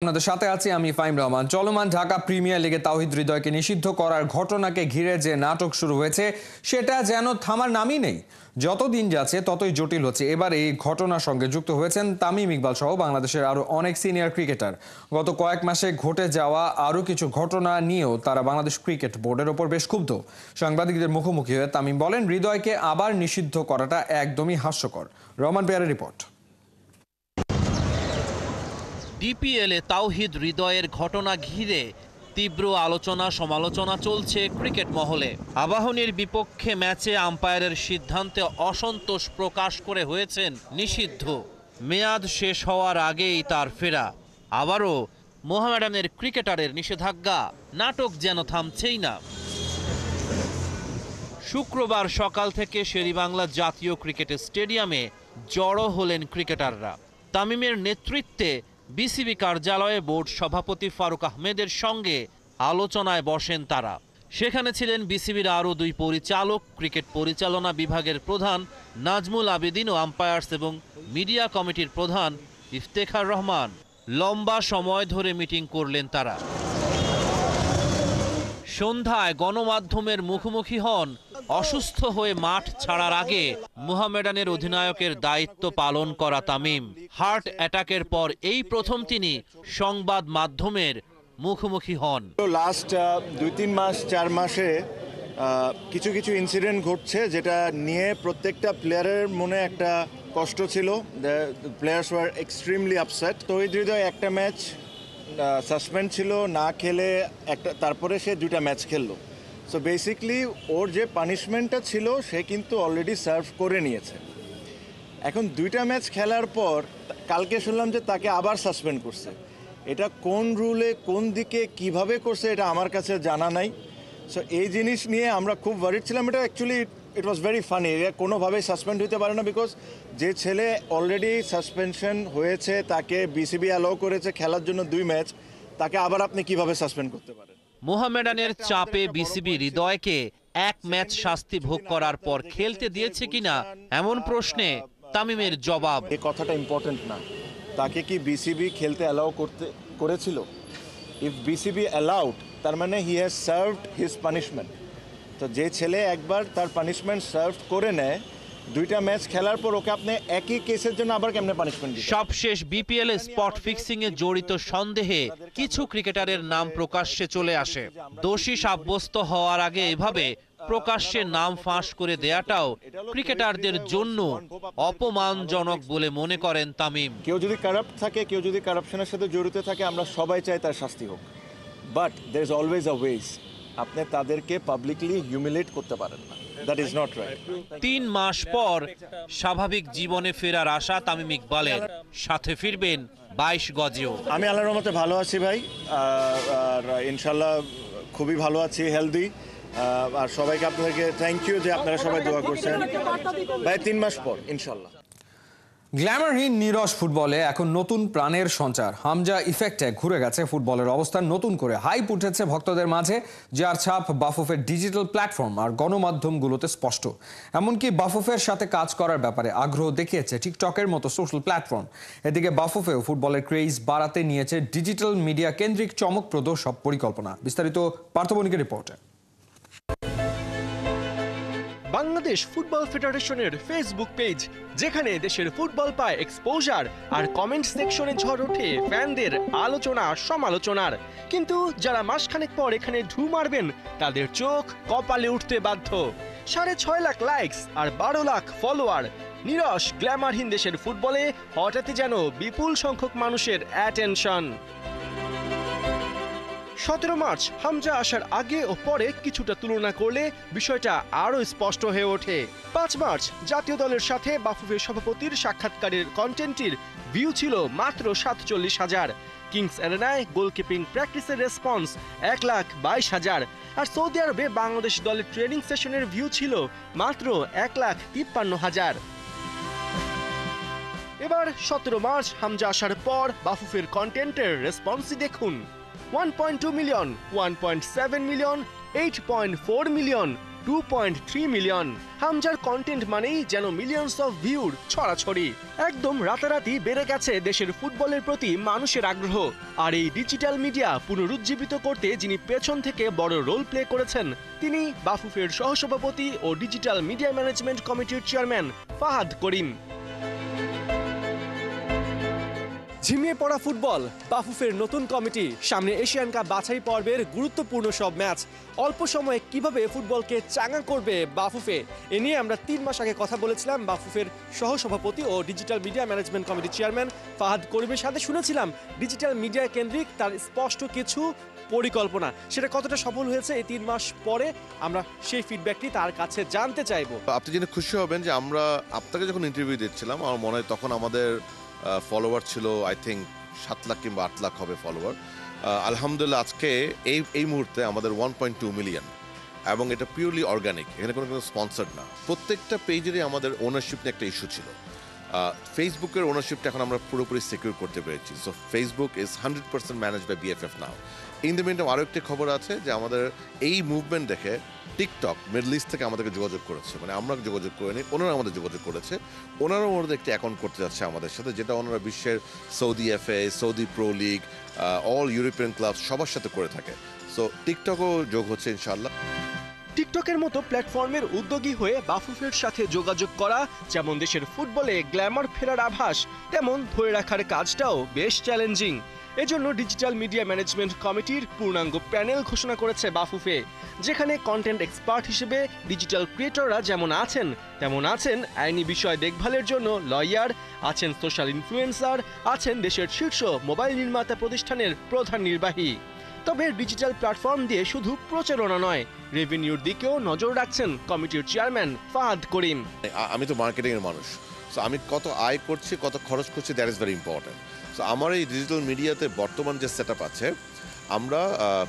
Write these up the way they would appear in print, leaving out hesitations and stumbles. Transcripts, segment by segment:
আপনাদের সাথে আছি আমি ফাইম রহমান। চলমান ঢাকা প্রিমিয়ার লিগে তাওহিদ হৃদয়কে নিষিদ্ধ করার ঘটনাকে ঘিরে যে নাটক শুরু হয়েছে সেটা যেন থামার নামই নেই। যত দিন যাচ্ছে ততই জটিল হচ্ছে। এবার এই ঘটনার সঙ্গে যুক্ত হয়েছেন তামিম ইকবাল সহ বাংলাদেশের আরো অনেক সিনিয়র ক্রিকেটার। গত কয়েক মাসে ঘটে যাওয়া আরো কিছু ঘটনা নিয়েও তারা বাংলাদেশ ক্রিকেট বোর্ডের ওপর বেশ ক্ষুব্ধ। সাংবাদিকদের মুখোমুখি হয়ে তামিম বলেন, হৃদয়কে আবার নিষিদ্ধ করাটা একদমই হাস্যকর। রহমান পেয়ারের রিপোর্ট। ডিপিএলে তাওহিদ হৃদয়ের ঘটনা ঘিরে তীব্র আলোচনা সমালোচনা চলছে ক্রিকেট মহলে। আবাহনীর বিপক্ষে ম্যাচে আম্পায়ারের সিদ্ধান্তে অসন্তোষ প্রকাশ করে হয়েছেন নিষিদ্ধ। মেয়াদ শেষ হওয়ার আগেই তার ফেরা। আবারও মোহামেডানের ক্রিকেটারের নিষেধাজ্ঞা। নাটক যেন থামছেই না। শুক্রবার সকাল থেকে শেরেবাংলা জাতীয় ক্রিকেট স্টেডিয়ামে জড়ো হলেন ক্রিকেটাররা। তামিমের নেতৃত্বে বিসিবি কার্যালয়ে বোর্ড সভাপতি ফারুক আহমেদের সঙ্গে আলোচনায় বসেন তারা। সেখানে ছিলেন বিসিবির আরও দুই পরিচালক, ক্রিকেট পরিচালনা বিভাগের প্রধান নাজমুল আবেদিন ও আম্পায়ার্স এবং মিডিয়া কমিটির প্রধান ইফতেখার রহমান। লম্বা সময় ধরে মিটিং করলেন তারা। সন্ধ্যায় গণমাধ্যমের মুখোমুখি হন অসুস্থ হয়ে মাঠ ছাড়ার আগে মোহামেডানের অধিনায়কের দায়িত্ব পালন করা তামিম। হার্ট অ্যাটাকের পর এই প্রথম তিনি সংবাদ মাধ্যমের মুখোমুখি হন। লাস্ট 2-3 মাস 4 মাসে কিছু কিছু ইনসিডেন্ট ঘটছে যেটা নিয়ে প্রত্যেকটা প্লেয়ারের মনে একটা কষ্ট ছিল। Players were extremely upset. Towhid Hridoy একটা ম্যাচ সাসপেন্ড ছিল, না খেলে তারপরে সে 2টা ম্যাচ খেললো। সো বেসিকলি ওর যে পানিশমেন্টটা ছিল সে কিন্তু অলরেডি সার্ভ করে নিয়েছে। এখন 2টা ম্যাচ খেলার পর কালকে শুনলাম যে তাকে আবার সাসপেন্ড করছে। এটা কোন রুলে কোন দিকে কিভাবে করছে এটা আমার কাছে জানা নাই। সো এই জিনিস নিয়ে আমরা খুব ওয়ারিড ছিলাম। এটা actually it was very funny. কোনোভাবেই সাসপেন্ড হতে পারে না, বিকজ যে ছেলে অলরেডি সাসপেনশন হয়েছে তাকে বিসিবি অ্যালাউ করেছে খেলার জন্য 2 ম্যাচ, তাকে আবার আপনি কিভাবে সাসপেন্ড করতে পারেন? মোহামেডানের চাপে বিসিবি হৃদয়কে 1 ম্যাচ শাস্তি ভোগ করার পর খেলতে দিয়েছে কিনা এমন প্রশ্নে তামিমের জবাব। এই কথাটা ইম্পর্টেন্ট না। তাকে কি বিসিবি খেলতে অ্যালাউ করেছিল? ইফ বিসিবি অ্যালাউড, তার মানে he has served his punishment. তো যে ছেলে একবার তার পানিশমেন্ট সার্ভ করে নেয়, 2টা ম্যাচ খেলার পর ওকে আপনি একই কেসের জন্য আবার কেমনে পানিশমেন্ট দিবেন? সবশেষ বিপিএল স্পট ফিক্সিং এ জড়িত সন্দেহে কিছু ক্রিকেটারের নাম প্রকাশ্যে চলে আসে। দোষী সাব্যস্ত হওয়ার আগে এভাবে প্রকাশ্যে নাম ফাঁস করে দেয়াটাও ক্রিকেটারদের জন্য অপমানজনক বলে মনে করেন তামিম। কেউ যদি কারাপ্ট থাকে, কেউ যদি কারাপশনের সাথে জড়িত থাকে, আমরা সবাই চাই তার শাস্তি হোক, but there is always a way. আপনি তাদেরকে পাবলিকলি হিউমিলেট করতে পারেন না। That is not right. 3 মাস পর স্বাভাবিক জীবনে ফেরার আশা তামিম ইকবালের। সাথে ফিরবেন 22 গজেও। আমি আল্লাহর রহমতে ভালো আছি ভাই, আর ইনশাল্লাহ খুবই ভালো আছি, হেলদি। আর সবাইকে আপনাদেরকে থ্যাংক ইউ যে আপনারা সবাই দোয়া করছেন ভাই। 3 মাস পর ইনশাল্লাহ। গ্ল্যামারহীন নিরস ফুটবলে এখন নতুন প্রাণের সঞ্চার। হামজা ইফেক্টে ঘুরে গেছে ফুটবলের অবস্থান। নতুন করে হাইপ উঠেছে ভক্তদের মাঝে, যার ছাপ বাফুফের ডিজিটাল প্ল্যাটফর্ম আর গণমাধ্যমগুলোতে স্পষ্ট। এমনকি বাফুফের সাথে কাজ করার ব্যাপারে আগ্রহ দেখিয়েছে টিকটকের মতো সোশ্যাল প্ল্যাটফর্ম। এদিকে বাফুফেও ফুটবলের ক্রেজ বাড়াতে নিয়েছে ডিজিটাল মিডিয়া কেন্দ্রিক চমকপ্রদ সব পরিকল্পনা। বিস্তারিত পার্থবণিকের রিপোর্টে। বাংলাদেশ ফুটবল ফেডারেশনের ফেসবুক পেজ, যেখানে দেশের ফুটবল পায় এক্সপোজার, আর কমেন্ট সেকশনে ঝড় ওঠে ফ্যানদের আলোচনা সমালোচনার। কিন্তু যারা মাসখানেক পর এখানে ঢু মারবেন তাদের চোখ কপালে উঠতে বাধ্য। 6.5 লাখ লাইকস আর 12 লাখ ফলোয়ার। নিরস গ্ল্যামারহীন দেশের ফুটবলে হঠাৎই যেন বিপুল সংখ্যক মানুষের অ্যাটেনশন। 17 মার্চ হামজা আসার আগে ও পরে কিছুটা তুলনা করলে বিষয়টা আরও স্পষ্ট হয়ে ওঠে। 5 মার্চ জাতীয় দলের সাথে বাফুফের সভাপতির সাক্ষাৎকারের কন্টেন্টের ভিউ ছিল মাত্র 47,000। কিংস অ্যারেনায় গোলকিপিং প্র্যাকটিসের রেসপন্স 1,22,000। আর সৌদি আরবে বাংলাদেশ দলের ট্রেনিং সেশনের ভিউ ছিল মাত্র 1,53,000। এবার 17 মার্চ হামজা আসার পর বাফুফের কন্টেন্টের রেসপন্সই দেখুন। 1.2 মিলিয়ন, 1.7 মিলিয়ন, 8.4 মিলিয়ন, 2.3 মিলিয়ন। হামজার কন্টেন্ট মানেই যেন মিলিয়নস অফ ভিউর ছড়াছড়ি। একদম রাতারাতি বেড়ে গেছে দেশের ফুটবলের প্রতি মানুষের আগ্রহ। আর এই ডিজিটাল মিডিয়া পুনরুজ্জীবিত করতে যিনি পেছন থেকে বড় রোল প্লে করেছেন তিনি বাফুফের সহসভাপতি ও ডিজিটাল মিডিয়া ম্যানেজমেন্ট কমিটির চেয়ারম্যান ফাহাদ করিম। ঝিমিয়ে পড়া ফুটবল, বাফুফের নতুন কমিটি, সামনে এশিয়ান কাপ বাছাই পর্বের গুরুত্বপূর্ণ সব ম্যাচ, অল্প সময়ে কিভাবে ফুটবলকে চাঙ্গা করবে বাফুফে, এ নিয়ে আমরা 3 মাস আগে কথা বলেছিলাম বাফুফের সহসভাপতি ও ডিজিটাল মিডিয়া ম্যানেজমেন্ট কমিটির চেয়ারম্যান ফাহাদ করিমের সাথে। শুনেছিলাম ডিজিটাল মিডিয়া কেন্দ্রিক তার স্পষ্ট কিছু পরিকল্পনা, সেটা কতটা সফল হয়েছে এই 3 মাস পরে আমরা সেই ফিডব্যাকটি তার কাছে জানতে চাইবো। আপনি জেনে খুশি হবেন যে আমরা আপনাকে যখন ইন্টারভিউ দিচ্ছিলাম আমার মনে হয় তখন আমাদের ফলোয়ার ছিল আই থিঙ্ক 7 লাখ কিংবা 8 লাখ হবে ফলোয়ার। আলহামদুলিল্লাহ আজকে এই মুহূর্তে আমাদের 1.2 মিলিয়ন, এবং এটা পিওরলি অর্গানিক, এখানে কোনো স্পন্সার্ড না। প্রত্যেকটা পেজেরই আমাদের ওনারশিপ নিয়ে একটা ইস্যু ছিল। ফেসবুকের ওনারশিপটা এখন আমরা পুরোপুরি সিকিউর করতে পেরেছি। So Facebook is 100% manage by BFF now. In the mean আরও একটি খবর আছে যে আমাদের এই মুভমেন্ট দেখে টিকটক মিডল ইস্ট থেকে আমাদেরকে যোগাযোগ করেছে, মানে আমরা যোগাযোগ করিনি, ওনারা আমাদের যোগাযোগ করেছে। ওনারাও ওনাদের একটি অ্যাকাউন্ট করতে যাচ্ছে আমাদের সাথে, যেটা ওনারা বিশ্বের Saudi FA, Saudi pro league, all European club সবার সাথে করে থাকে। সো টিকটকও যোগ হচ্ছে ইনশাআল্লাহ। টিকটকের মতো প্ল্যাটফর্মের উদ্যোগী হয়ে বাফুফের সাথে যোগাযোগ করা যেমন দেশের ফুটবলে গ্ল্যামার ফেরার আভাস, তেমন ধরে রাখার কাজটাও বেশ চ্যালেঞ্জিং। এজন্য ডিজিটাল মিডিয়া ম্যানেজমেন্ট কমিটির পূর্ণাঙ্গ প্যানেল ঘোষণা করেছে বাফুফে, যেখানে কন্টেন্ট এক্সপার্ট হিসেবে ডিজিটাল ক্রিয়েটররা যেমন আছেন তেমন আছেন আইনি বিষয় দেখভালের জন্য লয়ার, আছেন সোশ্যাল ইনফ্লুয়েন্সার, আছেন দেশের শীর্ষ মোবাইল নির্মাতা প্রতিষ্ঠানের প্রধান নির্বাহী। তবে ডিজিটাল প্ল্যাটফর্ম দিয়ে শুধু প্রচারণা নয়, রেভিনিউর দিকেও নজর রাখছেন কমিটির চেয়ারম্যান ফাহাদ করিম। আমি তো মার্কেটিংয়ের মানুষ, সো আমি কত আয় করছি কত খরচ করছি that is very important. So আমার এই ডিজিটাল মিডিয়াতে বর্তমান যে সেট আপ আছে, আমরা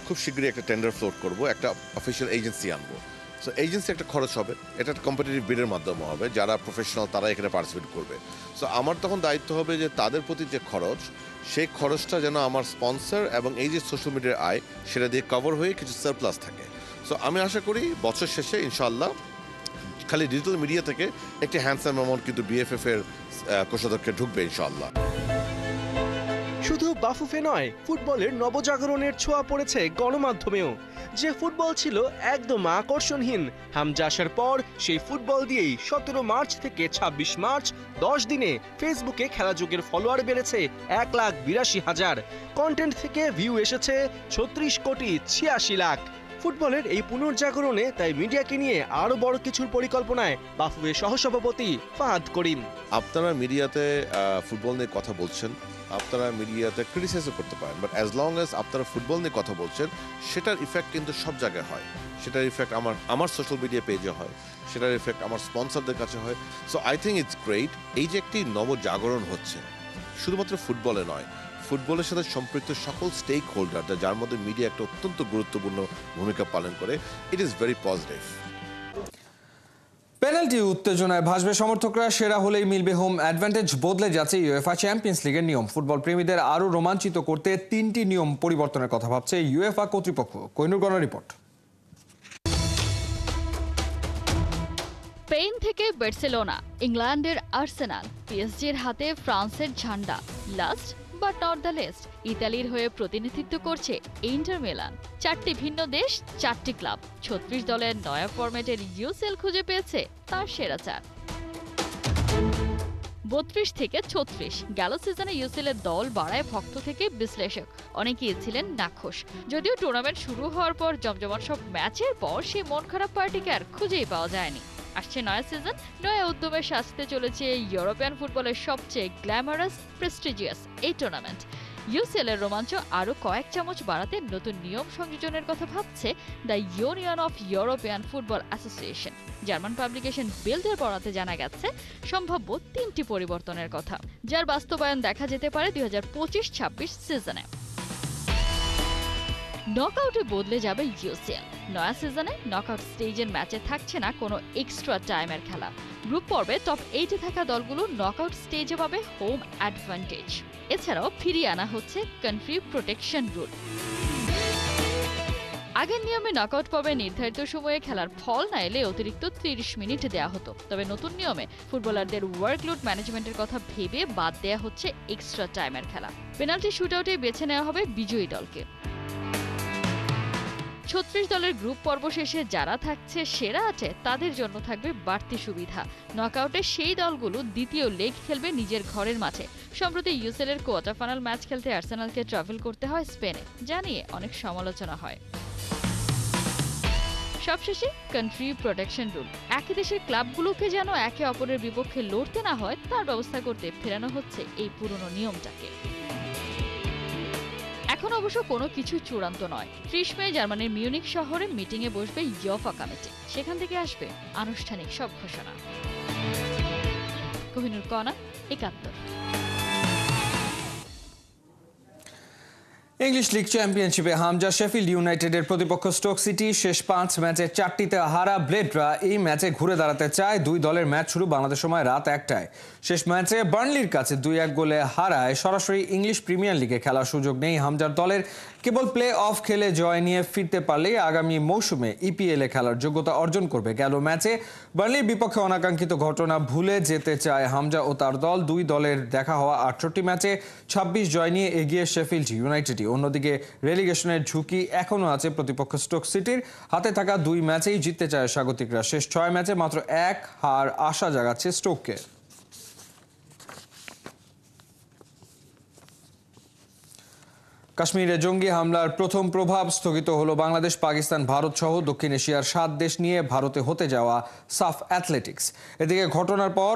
খুব শীঘ্রই একটা টেন্ডার ফ্লোট করব, একটা অফিসিয়াল এজেন্সি আনবো। সো এজেন্সি একটা খরচ হবে, এটা একটা কম্পিটিটিভ বিডের মাধ্যমে হবে, যারা প্রফেশনাল তারা এখানে পার্টিসিপেট করবে। সো আমার তখন দায়িত্ব হবে যে তাদের প্রতি যে খরচ, সেই খরচটা যেন আমার স্পন্সর এবং এই যে সোশ্যাল মিডিয়ার আয় সেটা দিয়ে কভার হয়ে কিছু সারপ্লাস থাকে। সো আমি আশা করি বছর শেষে ইনশাআল্লাহ খালি ডিজিটাল মিডিয়া থেকে একটি হ্যান্ডসাম অ্যামাউন্ট কিন্তু বিএফএফ এর কোষাধ্যক্ষে ঢুকবে ইনশাআল্লাহ। শুধু বাফুফে নয়, ফুটবলের নবজাগরণের ছোঁয়া পড়েছে গণমাধ্যমেও। যে ফুটবল ছিল একদম আকর্ষণহীন, হামজা আসার পর সেই ফুটবল দিয়েই 17 মার্চ থেকে 26 মার্চ 10 দিনে ফেসবুকে খেলাযোগের ফলোয়ার বেড়েছে 1,82,000। কন্টেন্ট থেকে ভিউ এসেছে 36 কোটি 86 লাখ। ফুটবলের এই পুনর্জাগরণে তাই মিডিয়াকে নিয়ে আরো বড় কিছুর পরিকল্পনায় বাফুফের সহসভাপতি ফাহাদ করিম। আপনারা মিডিয়াতে ফুটবল নিয়ে কথা বলছেন, আপনারা মিডিয়াতে ক্রিটিসাইজও করতে পারেন, বাট অ্যাজ লং অ্যাজ আপনারা ফুটবল নিয়ে কথা বলছেন সেটার ইফেক্ট কিন্তু সব জায়গায় হয়। সেটার ইফেক্ট আমার সোশ্যাল মিডিয়া পেজে হয়, সেটার ইফেক্ট আমার স্পন্সরদের কাছে হয়। So I think it's great. এই যে একটি নবজাগরণ হচ্ছে শুধুমাত্র ফুটবলে নয়, ফুটবলের সাথে সম্পৃক্ত সকল স্টেক হোল্ডার, যার মধ্যে মিডিয়া একটা অত্যন্ত গুরুত্বপূর্ণ ভূমিকা পালন করে, it is very positive. Penalty উত্তেজনায় ভাসবে সমর্থকরা, সেরা হলেই মিলবে হোম অ্যাডভান্টেজ। বদলে যাচ্ছে ইউএফএ চ্যাম্পিয়ন্স লিগের নিয়ম। ফুটবল প্রেমীদের আরও রোমাঞ্চিত করতে 3টি নিয়ম পরিবর্তনের কথা ভাবছে ইউএফএ কর্তৃপক্ষ। কোহিনুর গণার রিপোর্ট। স্পেন থেকে বার্সেলোনা, ইংল্যান্ডের আর্সেনাল, পিএসজির হাতে ফ্রান্সের ঝান্ডা, last but not the least ইতালির হয়ে প্রতিনিধিত্ব করছে ইন্টার মিলান। 4টি ভিন্ন দেশ, 4টি ক্লাব, 36 দলের নয়া ফরম্যাটের ইউসিএল খুঁজে পেয়েছে তার সেরা 4। 32 থেকে 36 গেল সিজনে ইউসিএলের দল বাড়ায় ভক্ত থেকে বিশ্লেষক অনেকেই ছিলেন নাখোশ। যদিও টুর্নামেন্ট শুরু হওয়ার পর জমজমাট সব ম্যাচের পর সেই মন খারাপ পার্টিকে আর খুঁজেই পাওয়া যায়নি। আসছে নয়া সিজন, নয়া উদ্যমে সাজতে চলেছে ইউরোপিয়ান ফুটবলের সবচেয়ে গ্ল্যামারাস প্রেস্টিজিয়াস এই টুর্নামেন্ট। ইউসিএল এর রোমাঞ্চ আরও কয়েক চামচ বাড়াতে নতুন নিয়ম সংযোজনের কথা ভাবছে the Union of European Football Association. German publication বিল্ডের বরাতে জানা গেছে সম্ভাব্য 3টি পরিবর্তনের কথা, যার বাস্তবায়ন দেখা যেতে পারে 2025-26 সিজনে। নকআউটে বদলে যাবে ইউসিএল। নয়া সিজনে নকআউট স্টেজের ম্যাচে থাকছে না কোনো এক্সট্রা টাইমের খেলা। গ্রুপ পর্বে টপ 8-এ থাকা দলগুলো নকআউট স্টেজে পাবে হোম অ্যাডভান্টেজ। এছাড়াও ফিরিয়ে আনা হচ্ছে কান্ট্রি প্রোটেকশন রুল। আগের নিয়মে নকআউট পর্বে নির্ধারিত সময়ে খেলার ফল না এলে অতিরিক্ত 30 মিনিট দেওয়া হতো। তবে নতুন নিয়মে ফুটবলারদের ওয়ার্কলোড ম্যানেজমেন্টের কথা ভেবে বাদ দেয়া হচ্ছে এক্সট্রা টাইমের খেলা। পেনাল্টি শুটআউটে বেছে নেওয়া হবে বিজয়ী দলকে। 36 দলের গ্রুপ পর্ব শেষে যারা থাকছে সেরা আছে তাদের জন্য থাকবে বাড়তি সুবিধা। নকআউটে সেই দলগুলো দ্বিতীয় লেগ খেলবে নিজের ঘরের মাঠে। সম্প্রতি ইউসিএল এর কোয়ার্টার ফাইনাল ম্যাচ খেলতে আর্সেনালকে ট্রাভেল করতে হয় স্পেনে, যা নিয়ে অনেক সমালোচনা হয়। সবশেষে কান্ট্রি প্রোটেকশন রুল। একই দেশের ক্লাবগুলোকে যেন একে অপরের বিপক্ষে লড়তে না হয় তার ব্যবস্থা করতে ফেরানো হচ্ছে এই পুরনো নিয়মটাকে। এখন অবশ্য কোনো কিছু চূড়ান্ত নয়। 30 মে জার্মানির মিউনিক শহরে মিটিংয়ে বসবে ইউএফা কমিটি। সেখান থেকে আসবে আনুষ্ঠানিক সব ঘোষণা। কোহিনুর কণা, 71। ইংলিশ লিগ চ্যাম্পিয়নশিপে হামজা শেফিল্ড ইউনাইটেডের প্রতিপক্ষ স্টোক সিটি। শেষ 5 ম্যাচে 4টিতে হারা ব্লেডরা এই ম্যাচে ঘুরে দাঁড়াতে চায়। দুই দলের ম্যাচ শুরু বাংলাদেশ সময় রাত 1টায়। শেষ ম্যাচে বার্নলির কাছে 2-1 গোলে হারায় সরাসরি ইংলিশ প্রিমিয়ার লিগে খেলার সুযোগ নেই হামজার দলের। কেবল প্লে অফ খেলে জয় নিয়ে ফিরতে পারলেই আগামী মৌসুমে ইপিএলে খেলার যোগ্যতা অর্জন করবে। গেল ম্যাচে বার্নলির বিপক্ষে অনাকাঙ্ক্ষিত ঘটনা ভুলে যেতে চায় হামজা ও তার দল। দুই দলের দেখা হওয়া 68 ম্যাচে 26 জয় নিয়ে এগিয়ে শেফিল্ড ইউনাইটেডই। অন্যদিকে রেলিগেশনের ঝুঁকি এখনও আছে প্রতিপক্ষ স্টোক সিটির। হাতে থাকা 2 ম্যাচেই জিততে চায় স্বাগতিকরা। শেষ 6 ম্যাচে মাত্র 1 হার আশা জাগাচ্ছে স্টোককে। কাশ্মীরে জঙ্গি হামলার প্রথম প্রভাব। স্থগিত হলো বাংলাদেশ, পাকিস্তান, ভারত সহ দক্ষিণ এশিয়ার 7 দেশ নিয়ে ভারতে হতে যাওয়া সাফ অ্যাথলেটিক্স। এদিকে ঘটনার পর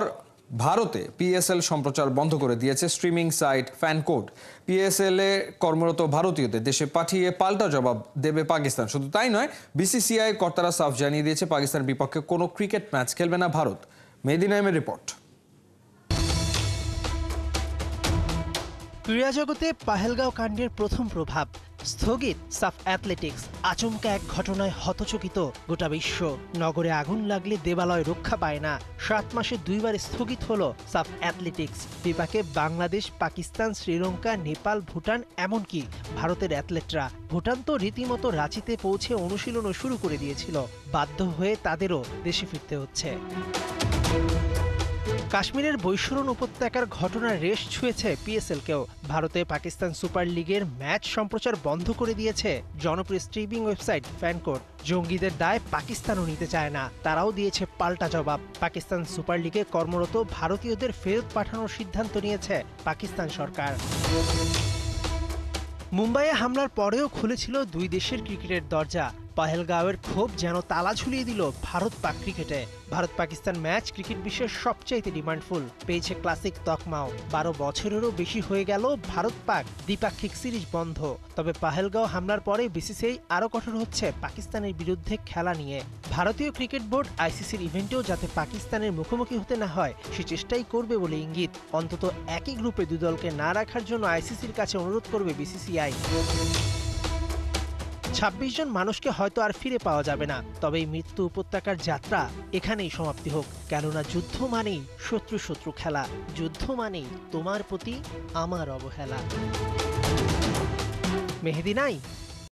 ভারতে পিএসএল সম্প্রচার বন্ধ করে দিয়েছে স্ট্রিমিং সাইট ফ্যানকোড। পিএসএল এ কর্মরত ভারতীয়দের দেশে পাঠিয়ে পাল্টা জবাব দেবে পাকিস্তান। শুধু তাই নয়, বিসিসিআই কর্তারা সাফ জানিয়ে দিয়েছে পাকিস্তানের বিপক্ষে কোনো ক্রিকেট ম্যাচ খেলবে না ভারত। মেহেদী নাইমের রিপোর্ট। ক্রীড়া জগতে পাহেলগাঁও কাণ্ডের প্রথম প্রভাব। স্থগিত সাফ অ্যাথলেটিক্স। আচমকা এক ঘটনায় হতচকিত গোটা বিশ্ব। নগরে আগুন লাগলে দেবালয় রক্ষা পায় না। 7 মাসে 2 বার স্থগিত হলো সাফ অ্যাথলেটিক্স। বিপাকে বাংলাদেশ, পাকিস্তান, শ্রীলঙ্কা, নেপাল, ভুটান, এমনকি ভারতের অ্যাথলেটরা। ভুটান তো রীতিমতো রাঁচিতে পৌঁছে অনুশীলনও শুরু করে দিয়েছিল। বাধ্য হয়ে তাদেরও দেশে ফিরতে হচ্ছে। কাশ্মীরের বৈশরণ উপত্যকার ঘটনার রেশ ছুঁয়েছে পিএসএলকেও। ভারতে পাকিস্তান সুপার লিগের ম্যাচ সম্প্রচার বন্ধ করে দিয়েছে জনপ্রিয় স্ট্রিমিং ওয়েবসাইট ফ্যানকোড। জঙ্গিদের দায় পাকিস্তানও নিতে চায় না, তারাও দিয়েছে পাল্টা জবাব। পাকিস্তান সুপার লিগে কর্মরত ভারতীয়দের ফেরত পাঠানোর সিদ্ধান্ত নিয়েছে পাকিস্তান সরকার। মুম্বাইয়ে হামলার পরেও খুলেছিল 2 দেশের ক্রিকেটের দরজা। পাহেলগাঁওয়ের ক্ষোভ যেন তালা ঝুলিয়ে দিল ভারত পাক ক্রিকেটে। ভারত পাকিস্তান ম্যাচ ক্রিকেট বিশ্বের সবচাইতে ডিমান্ডফুল, পেয়েছে ক্লাসিক তকমাও। 12 বছরেরও বেশি হয়ে গেল ভারত পাক দ্বিপাক্ষিক সিরিজ বন্ধ। তবে পাহেলগাঁও হামলার পরে বিসিসিআই আরও কঠোর হচ্ছে পাকিস্তানের বিরুদ্ধে খেলা নিয়ে। ভারতীয় ক্রিকেট বোর্ড আইসিসির ইভেন্টেও যাতে পাকিস্তানের মুখোমুখি হতে না হয় সে চেষ্টাই করবে বলে ইঙ্গিত। অন্তত একই গ্রুপে 2 দলকে না রাখার জন্য আইসিসির কাছে অনুরোধ করবে বিসিসিআই। 26 জন মানুষকে হয়তো আর ফিরে পাওয়া যাবে না, তবে এই মৃত্যু উপত্যকার যাত্রা এখানেই সমাপ্তি হোক। কেননা যুদ্ধ মানেই শত্রু খেলা, যুদ্ধ মানেই তোমার প্রতি আমার অবহেলা। মেহেদী নাই,